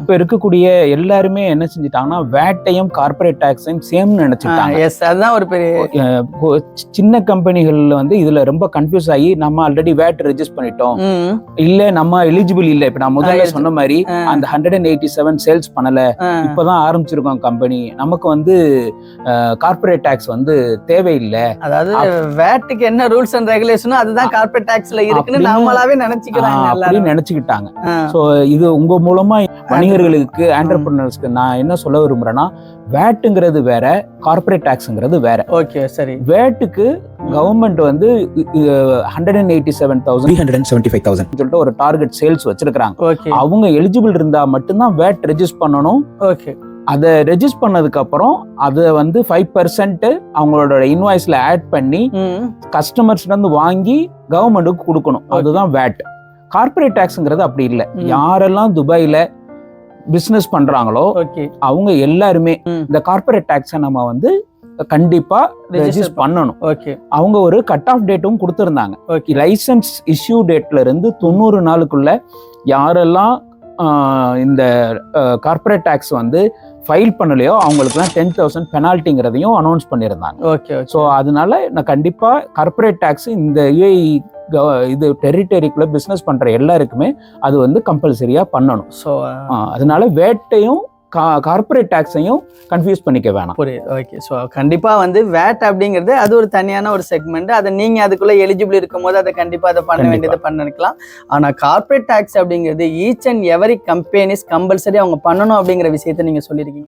இப்ப இருக்கக்கூடிய எல்லாருமே என்ன செஞ்சுட்டாங்கன்னா வேட்டையும் கார்பரேட் டாக்ஸையும் சேம் நினைச்சுட்டாங்க. அதுதான் ஒரு பெரிய சின்ன கம்பெனிகள்ல வந்து இதுல ரொம்ப கன்ஃபியூஸ் ஆகி நம்ம ஆல்ரெடி வேட் ரெஜிஸ்டர் பண்ணிட்டோம், இல்ல நம்ம எலிஜிபிள் இல்ல. இப்ப நான் முதல்ல சொன்ன மாதிரி அந்த 187 சேல்ஸ் பண்ணல, இப்பதான் ஆரம்பிச்சிருக்கோம் கம்பெனி, நமக்கு வந்து கார்பரேட் டாக்ஸ் வந்து தேவையில்லை. அதாவது வேட்டுக்கு என்ன ரூல்ஸ் அண்ட் ரெகுலேஷனோ அதுதான் கார்பரேட் டாக்ஸ்ல இருக்குன்னு நம்மளாவே நினைச்சுக்கிட்டாங்க. சோ இது உங்க மூலமா வணிகர்களுக்கு ஆண்டர்பிரினர்ஸ்க்கு நான் என்ன சொல்ல விரும்புறேன்னா, வேட்டுங்கிறது வேற, கார்பரேட் டாக்ஸ்ங்கிறது வேற. ஓகே சரி. வேட்டுக்கு கவர்மெண்ட் வந்து 187,375,000 சொல்லிட்டு ஒரு டார்கெட் சேல்ஸ் வச்சிருக்காங்க. அவங்க எலிஜிபிள் இருந்தா மட்டும்தான் வேட் ரெஜிஸ்டர் பண்ணணும். ஓகே. அதை ரெஜிஸ்டர் பண்ணதுக்கு அப்புறம் அதை வந்து 5% அவங்களோட இன்வாய்ஸ்ல ஆட் பண்ணி கஸ்டமர்ஸ்ல இருந்து வாங்கி கவர்மெண்ட்டுக்கு கொடுக்கணும். அதுதான் வேட். கார்பரேட் டாக்ஸ்ங்கிறது அப்படி இல்லை. யாரெல்லாம் துபாயில பிசினஸ் பண்றாங்களோ அவங்க எல்லாருமே இந்த கார்பரேட் டாக்ஸை நம்ம வந்து கண்டிப்பா ரெஜிஸ்டர் பண்ணணும். அவங்க ஒரு கட் ஆஃப் டேட்டும் கொடுத்திருந்தாங்க. லைசன்ஸ் இஷ்யூ டேட்ல இருந்து 90 நாளுக்குள்ள யாரெல்லாம் இந்த கார்பரேட் டாக்ஸ் வந்து ஃபைல் பண்ணலையோ அவங்களுக்குலாம் 10,000 பெனால்ட்டிங்கிறதையும் அனௌன்ஸ் பண்ணியிருந்தாங்க. ஸோ அதனால நான் கண்டிப்பா கார்பரேட் டாக்ஸ் இந்த யுஏஇ இது டெரிட்டரிக்குள்ள பிசினஸ் பண்ற எல்லாருக்குமே அது வந்து கம்பல்சரியா பண்ணணும். ஸோ அதனால வேட்டையும் கார்பரேட் டாக்ஸையும் கன்ஃபியூஸ் பண்ணிக்க வேணாம். புரியுது. ஓகே. ஸோ கண்டிப்பாக வந்து வேட் அப்படிங்கிறது அது ஒரு தனியான ஒரு செக்மெண்ட். அதை நீங்கள் அதுக்குள்ளே எலிஜிபிள் இருக்கும் போது அதை கண்டிப்பாக அதை பண்ண வேண்டியதை பண்ணிக்கலாம். ஆனால் கார்பரேட் டாக்ஸ் அப்படிங்கிறது each and every companies compulsory அவங்க பண்ணணும் அப்படிங்கிற விஷயத்த நீங்கள் சொல்லியிருக்கீங்க.